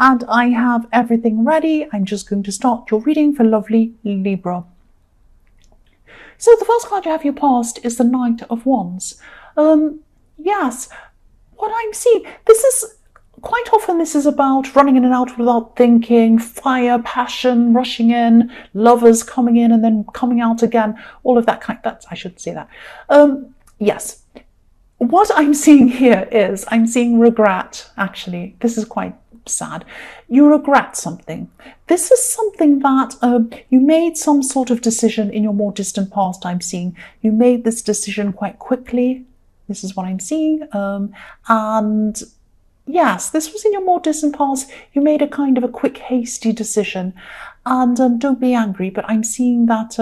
and I have everything ready. I'm just going to start your reading for lovely Libra. So the first card you have your past is the Knight of Wands. Yes, what I'm seeing, this is quite often this is about running in and out without thinking, fire, passion, rushing in, lovers coming in and then coming out again, all of that kind. That's, I should say that. Yes. What I'm seeing here is I'm seeing regret, actually. This is quite sad. You regret something. This is something that you made some sort of decision in your more distant past, I'm seeing. You made this decision quite quickly. This is what I'm seeing. And yes, this was in your more distant past. You made a kind of a quick, hasty decision. And don't be angry, but I'm seeing that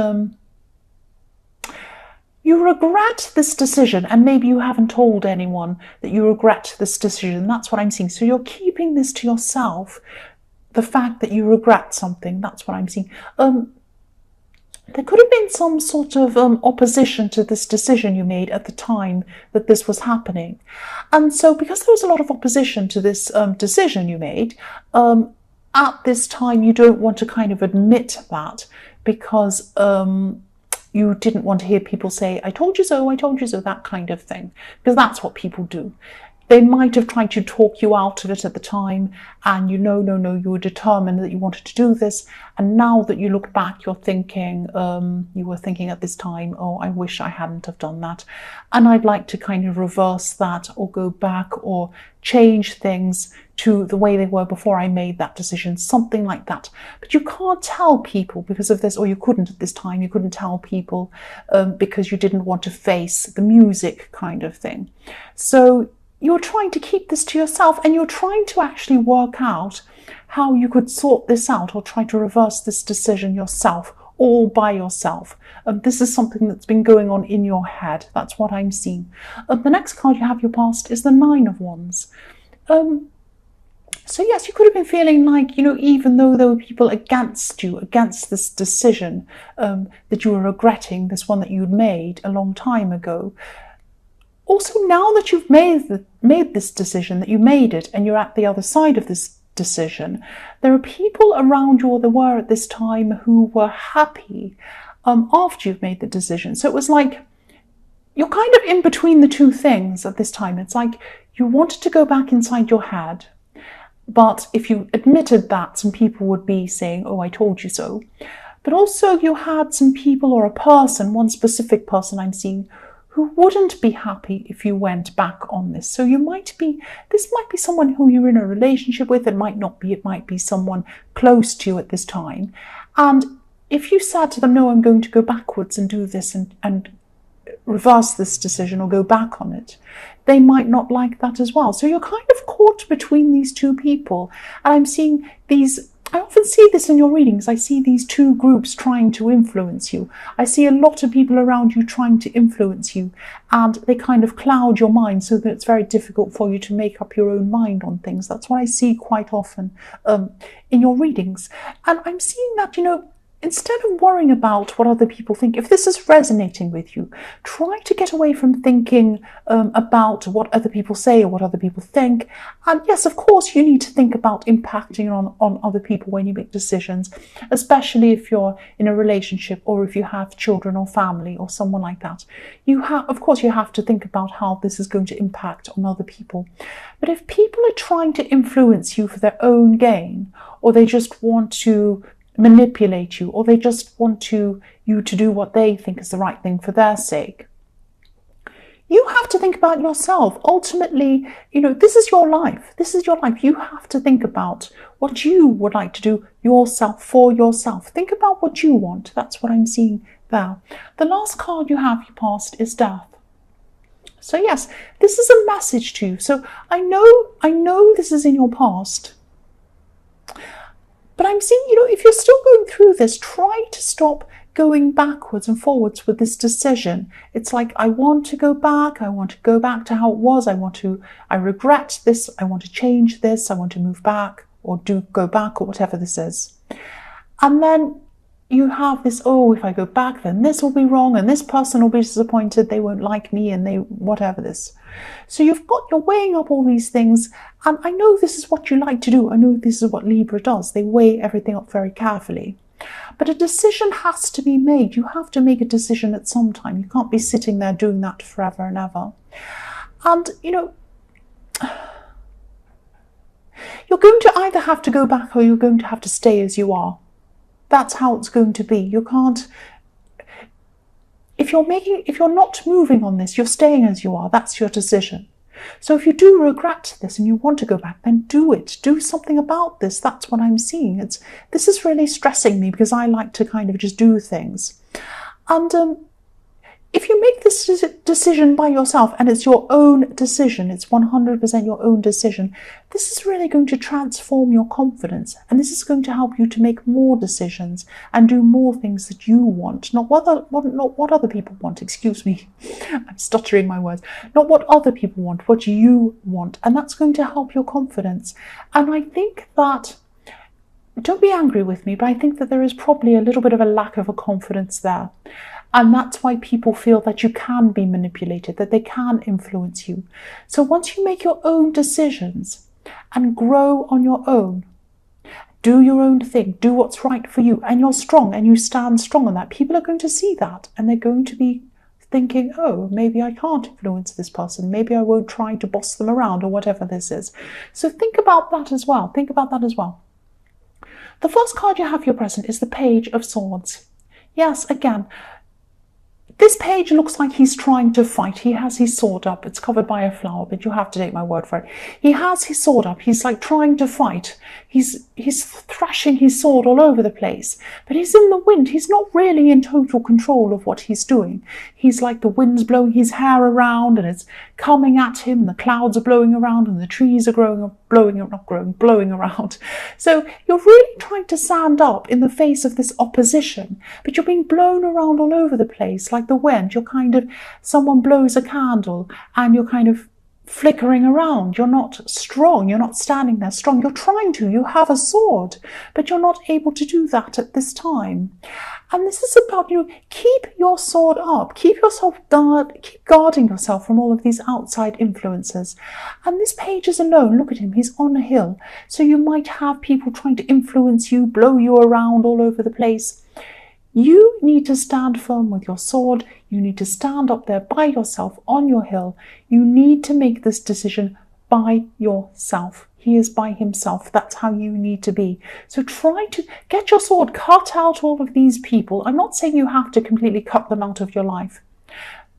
you regret this decision, and maybe you haven't told anyone that you regret this decision. That's what I'm seeing. So you're keeping this to yourself, the fact that you regret something. That's what I'm seeing. There could have been some sort of opposition to this decision you made at the time that this was happening. And so because there was a lot of opposition to this decision you made, at this time you don't want to kind of admit that, because you didn't want to hear people say, I told you so, that kind of thing, because that's what people do. They might have tried to talk you out of it at the time, and you were determined that you wanted to do this. And now that you look back, you're thinking, you were thinking at this time, oh, I wish I hadn't have done that. And I'd like to kind of reverse that, or go back, or change things to the way they were before I made that decision, something like that. But you can't tell people because of this, or you couldn't at this time, you couldn't tell people because you didn't want to face the music kind of thing. So you're trying to keep this to yourself, and you're trying to actually work out how you could sort this out, or try to reverse this decision yourself, all by yourself. This is something that's been going on in your head. That's what I'm seeing. The next card you have your past is the Nine of Wands. So yes, you could have been feeling like, even though there were people against you, against this decision that you were regretting, this one that you'd made a long time ago. Also, now that you've made this decision, that you made it, and you're at the other side of this decision, there are people around you, or there were at this time, who were happy after you've made the decision. So it was like you're kind of in between the two things at this time. It's like you wanted to go back inside your head, but if you admitted that, some people would be saying, oh, I told you so. But also you had some people, or a person, one specific person I'm seeing, who wouldn't be happy if you went back on this. So this might be someone who you're in a relationship with. It might not be. It might be someone close to you at this time. And if you said to them, no, I'm going to go backwards and do this and reverse this decision, or go back on it, they might not like that as well. So you're kind of caught between these two people. And I'm seeing these, I often see this in your readings. I see these two groups trying to influence you. I see a lot of people around you trying to influence you, and they kind of cloud your mind so that it's very difficult for you to make up your own mind on things. That's what I see quite often in your readings. And I'm seeing that, instead of worrying about what other people think, if this is resonating with you, try to get away from thinking about what other people say or what other people think. And yes, of course, you need to think about impacting on other people when you make decisions, especially if you're in a relationship, or if you have children or family or someone like that. Of course, you have to think about how this is going to impact on other people. But if people are trying to influence you for their own gain, or they just want to manipulate you, or they just want you to do what they think is the right thing for their sake, you have to think about yourself. Ultimately, this is your life. This is your life. You have to think about what you would like to do yourself, for yourself. Think about what you want. That's what I'm seeing there. The last card you have your past is Death. So yes, this is a message to you. So I know this is in your past, but I'm seeing, if you're still going through this, try to stop going backwards and forwards with this decision. It's like, I want to go back to how it was, I regret this, I want to change this, I want to move back, or go back, or whatever this is. And then you have this, oh, if I go back, then this will be wrong, and this person will be disappointed, they won't like me, and they whatever this. So you're weighing up all these things, and I know this is what you like to do. I know this is what Libra does. They weigh everything up very carefully. But a decision has to be made. You have to make a decision at some time. You can't be sitting there doing that forever and ever. And, you know, you're going to either have to go back or you're going to have to stay as you are. That's how it's going to be. You can't, if you're not moving on this, you're staying as you are. That's your decision. So if you do regret this and you want to go back, then do it. Do something about this. That's what I'm seeing. This is really stressing me because I like to kind of just do things. And if you make this decision by yourself, and it's your own decision, it's 100% your own decision, this is really going to transform your confidence, and this is going to help you to make more decisions and do more things that you want, not what other people want, excuse me, I'm stuttering my words, not what other people want, what you want, and that's going to help your confidence. And I think that, don't be angry with me, but I think that there is probably a little bit of a lack of a confidence there. And that's why people feel that you can be manipulated, that they can influence you. So once you make your own decisions and grow on your own, do your own thing, do what's right for you, and you're strong and you stand strong on that, people are going to see that and they're going to be thinking, oh, maybe I can't influence this person. Maybe I won't try to boss them around or whatever this is. So think about that as well. Think about that as well. The first card you have here present is the Page of Swords. Yes, again, this page looks like he's trying to fight. He has his sword up. It's covered by a flower, but you have to take my word for it. He has his sword up. He's like trying to fight. He's thrashing his sword all over the place. But he's in the wind. He's not really in total control of what he's doing. He's like the wind's blowing his hair around and it's coming at him. The clouds are blowing around and the trees are blowing around. So you're really trying to stand up in the face of this opposition, but you're being blown around all over the place like the wind. You're kind of, someone blows a candle and you're kind of flickering around. You're not strong. You're not standing there strong. You're trying to. You have a sword, but you're not able to do that at this time. And this is about, you know, keep your sword up. Keep guarding yourself from all of these outside influences. And this page is alone. Look at him. He's on a hill. So you might have people trying to influence you, blow you around all over the place. You need to stand firm with your sword. You need to stand up there by yourself on your hill. You need to make this decision by yourself. He is by himself. That's how you need to be. So try to get your sword, cut out all of these people. I'm not saying you have to completely cut them out of your life,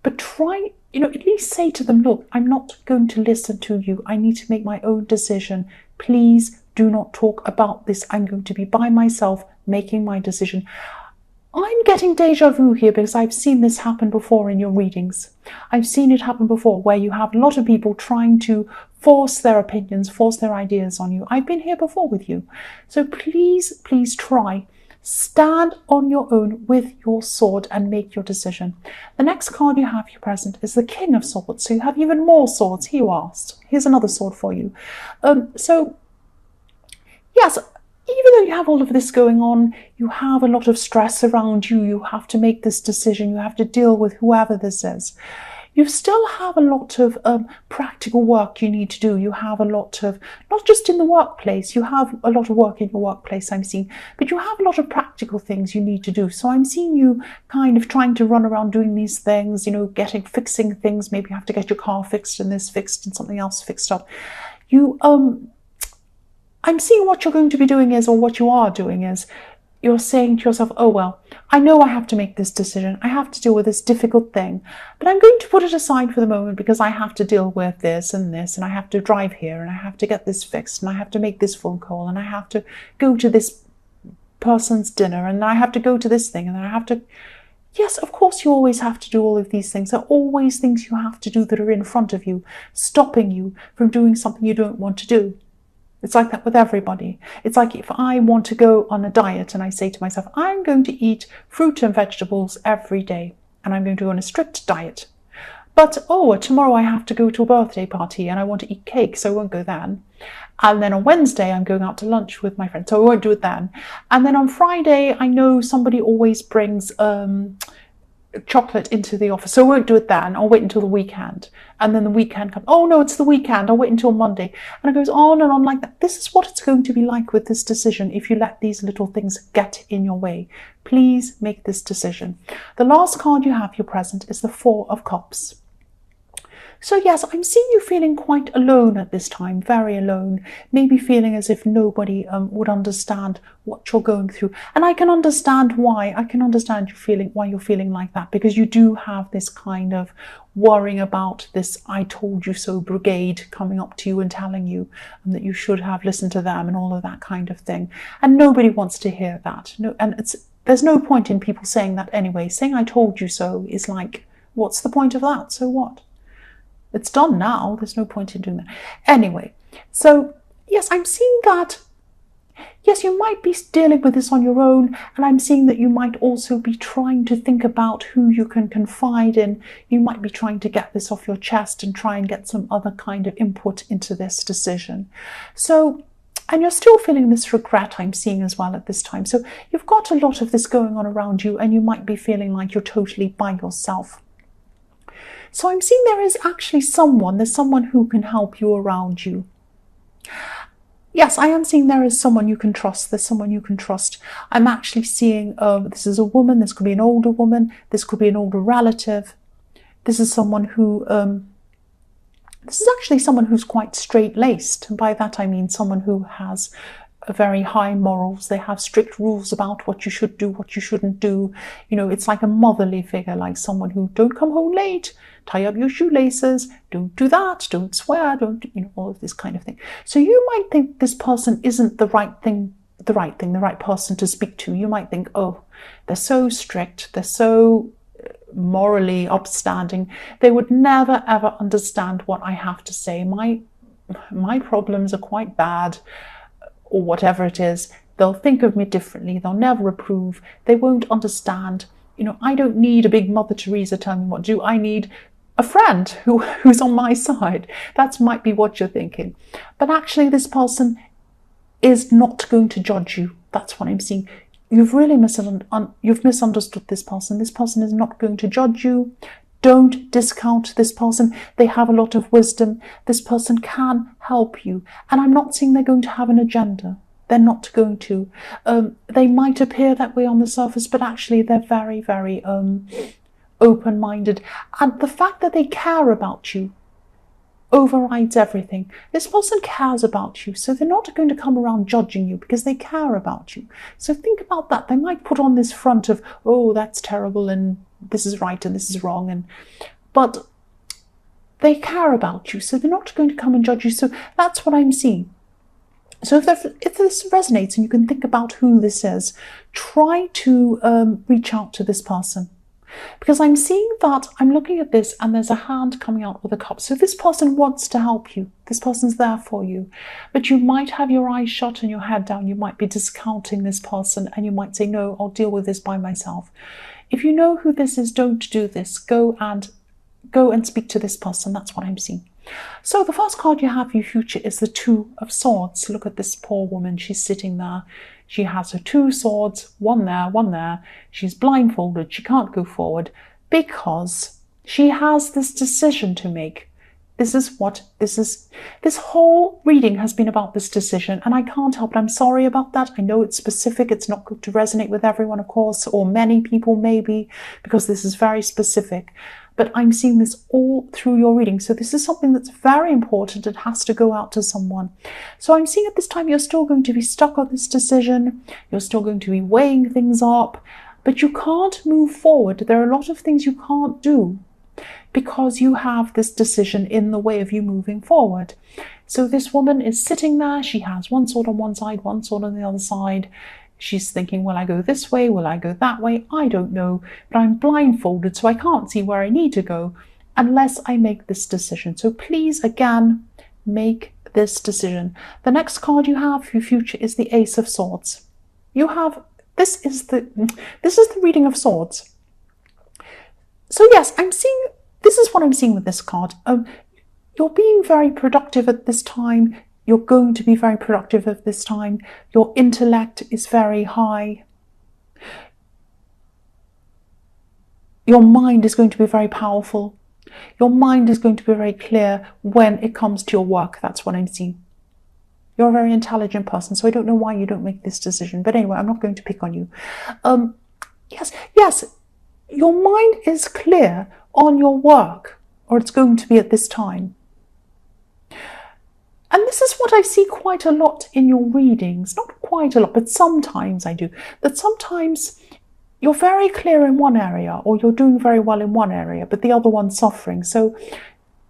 but try, you know, at least say to them, look, I'm not going to listen to you. I need to make my own decision. Please do not talk about this. I'm going to be by myself making my decision. I'm getting deja vu here because I've seen this happen before in your readings. I've seen it happen before where you have a lot of people trying to force their opinions, force their ideas on you. I've been here before with you. So please, please try. Stand on your own with your sword and make your decision. The next card you have here present is the King of Swords. So you have even more swords. Here you are. Here's another sword for you. So, yes, even though you have all of this going on, you have a lot of stress around you. You have to make this decision. You have to deal with whoever this is. You still have a lot of practical work you need to do. You have a lot of, not just in the workplace, you have a lot of work in your workplace, I'm seeing, but you have a lot of practical things you need to do. So I'm seeing you kind of trying to run around doing these things, you know, fixing things. Maybe you have to get your car fixed and this fixed and something else fixed up. I'm seeing what you're going to be doing is, or what you are doing is, you're saying to yourself, oh, well, I know I have to make this decision. I have to deal with this difficult thing, but I'm going to put it aside for the moment because I have to deal with this, and I have to drive here, and I have to get this fixed, and I have to make this phone call, and I have to go to this person's dinner, and I have to go to this thing, and then I have to... Yes, of course you always have to do all of these things. There are always things you have to do that are in front of you, stopping you from doing something you don't want to do. It's like that with everybody. It's like if I want to go on a diet and I say to myself, I'm going to eat fruit and vegetables every day and I'm going to go on a strict diet. But, oh, tomorrow I have to go to a birthday party and I want to eat cake, so I won't go then. And then on Wednesday, I'm going out to lunch with my friends, so I won't do it then. And then on Friday, I know somebody always brings chocolate into the office, so I won't do it then. I'll wait until the weekend. And then the weekend comes, oh no, it's the weekend, I'll wait until Monday. And it goes on and on like that. This is what it's going to be like with this decision if you let these little things get in your way. Please make this decision. The last card you have, your present, is the Four of Cups. So yes, I'm seeing you feeling quite alone at this time, very alone, maybe feeling as if nobody would understand what you're going through. And I can understand why. I can understand you feeling why you're feeling like that, because you do have this kind of worrying about this "I told you so" brigade coming up to you and telling you that you should have listened to them and all of that kind of thing. And nobody wants to hear that. No, and there's no point in people saying that anyway. Saying "I told you so" is like, what's the point of that? So what? It's done now. There's no point in doing that. Anyway, so yes, I'm seeing that. Yes, you might be dealing with this on your own, and I'm seeing that you might also be trying to think about who you can confide in. You might be trying to get this off your chest and try and get some other kind of input into this decision. So, and you're still feeling this regret, I'm seeing as well at this time. So you've got a lot of this going on around you, and you might be feeling like you're totally by yourself. So I'm seeing there's someone who can help you around you. Yes, I am seeing there is someone you can trust. There's someone you can trust. I'm actually seeing this is a woman. This could be an older woman. This could be an older relative. This is someone who, this is actually someone who's quite straight-laced. And by that I mean someone who has very high morals. They have strict rules about what you should do, what you shouldn't do. You know, it's like a motherly figure, like someone who, don't come home late, tie up your shoelaces, don't do that, don't swear, don't, you know, all of this kind of thing. So you might think this person isn't the right person to speak to. You might think, oh, they're so strict, they're so morally upstanding, they would never ever understand what I have to say. My problems are quite bad, or whatever it is. They'll think of me differently. They'll never approve. They won't understand. You know, I don't need a big Mother Teresa telling me what to do. I need a friend who's on my side. That might be what you're thinking. But actually, this person is not going to judge you. That's what I'm seeing. You've really misunderstood this person. This person is not going to judge you. Don't discount this person. They have a lot of wisdom. This person can help you. And I'm not saying they're going to have an agenda. They're not going to. They might appear that way on the surface, but actually they're very, very open-minded. And the fact that they care about you overrides everything. This person cares about you, so they're not going to come around judging you because they care about you. So think about that. They might put on this front of, oh, that's terrible, and this is right and this is wrong, but they care about you, so they're not going to come and judge you. So that's what I'm seeing. So if this resonates and you can think about who this is, try to reach out to this person. Because I'm seeing that, I'm looking at this and there's a hand coming out with a cup. So this person wants to help you. This person's there for you. But you might have your eyes shut and your head down. You might be discounting this person and you might say, no, I'll deal with this by myself. If you know who this is, don't do this. Go and speak to this person. That's what I'm seeing. So the first card you have for your future is the Two of Swords. Look at this poor woman. She's sitting there. She has her two swords, one there, one there. She's blindfolded. She can't go forward because she has this decision to make. This whole reading has been about this decision, and I can't help it. I'm sorry about that. I know it's specific. It's not going to resonate with everyone, of course, or many people maybe, because this is very specific. But I'm seeing this all through your reading. So this is something that's very important. It has to go out to someone. So I'm seeing at this time you're still going to be stuck on this decision. You're still going to be weighing things up, but you can't move forward. There are a lot of things you can't do because you have this decision in the way of you moving forward. So this woman is sitting there. She has one sword on one side, one sword on the other side. She's thinking, will I go this way? Will I go that way? I don't know, but I'm blindfolded, so I can't see where I need to go unless I make this decision. So please, again, make this decision. The next card you have for your future is the Ace of Swords. This is the reading of swords. So yes, I'm seeing this is what I'm seeing with this card. You're being very productive at this time. You're going to be very productive at this time. Your intellect is very high. Your mind is going to be very powerful. Your mind is going to be very clear when it comes to your work. That's what I'm seeing. You're a very intelligent person, so I don't know why you don't make this decision. But anyway, I'm not going to pick on you. Yes, your mind is clear on your work, or it's going to be at this time. And this is what I see quite a lot in your readings. Not quite a lot, but sometimes I do. That sometimes you're very clear in one area, or you're doing very well in one area, but the other one's suffering. So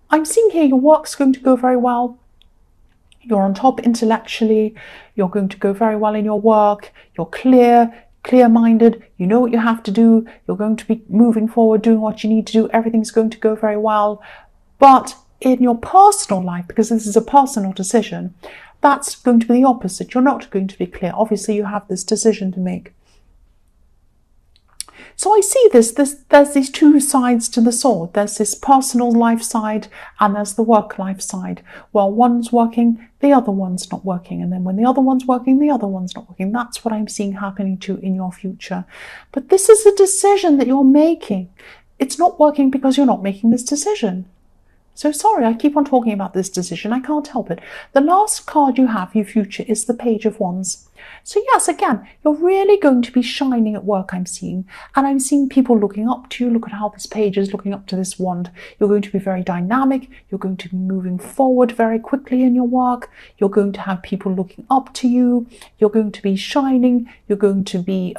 I'm seeing here your work's going to go very well. You're on top intellectually. You're going to go very well in your work. You're clear-minded. You know what you have to do. You're going to be moving forward, doing what you need to do. Everything's going to go very well. But in your personal life, because this is a personal decision, that's going to be the opposite. You're not going to be clear. Obviously, you have this decision to make. So I see there's these two sides to the sword. There's this personal life side and there's the work life side. Well, one's working, the other one's not working. And then when the other one's working, the other one's not working. That's what I'm seeing happening too in your future. But this is a decision that you're making. It's not working because you're not making this decision. So sorry, I keep on talking about this decision. I can't help it. The last card you have, your future, is the Page of Wands. So yes, again, you're really going to be shining at work, I'm seeing. And I'm seeing people looking up to you. Look at how this page is looking up to this wand. You're going to be very dynamic. You're going to be moving forward very quickly in your work. You're going to have people looking up to you. You're going to be shining. You're going to be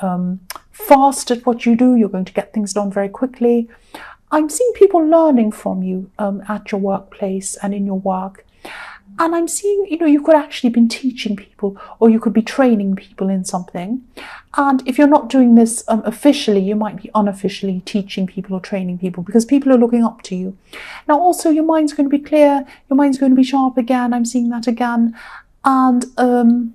fast at what you do. You're going to get things done very quickly. I'm seeing people learning from you at your workplace and in your work. And I'm seeing, you could actually be teaching people, or you could be training people in something. And if you're not doing this officially, you might be unofficially teaching people or training people because people are looking up to you. Now, also, your mind's going to be clear. Your mind's going to be sharp again. I'm seeing that again. And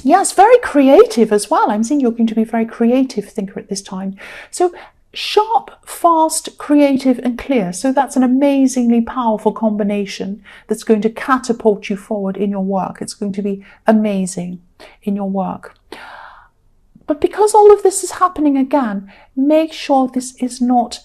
yes, very creative as well. I'm seeing you're going to be a very creative thinker at this time. So sharp, fast, creative and clear. So that's an amazingly powerful combination that's going to catapult you forward in your work. It's going to be amazing in your work. But because all of this is happening again, make sure this is not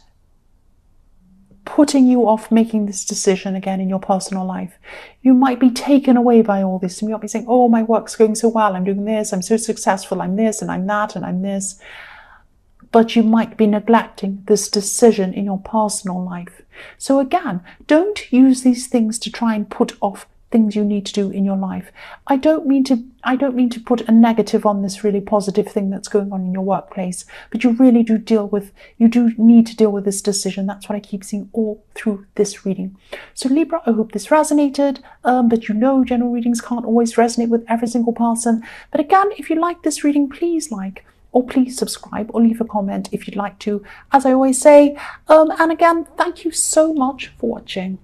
putting you off making this decision again in your personal life. You might be taken away by all this and you might be saying, oh, my work's going so well. I'm doing this. I'm so successful. I'm this and I'm that and I'm this. But you might be neglecting this decision in your personal life. So again, don't use these things to try and put off things you need to do in your life. I don't mean to put a negative on this really positive thing that's going on in your workplace, but you really do need to deal with this decision. That's what I keep seeing all through this reading. So Libra, I hope this resonated, but general readings can't always resonate with every single person. But again, if you like this reading, please or please subscribe or leave a comment if you'd like to, as I always say. And again, thank you so much for watching.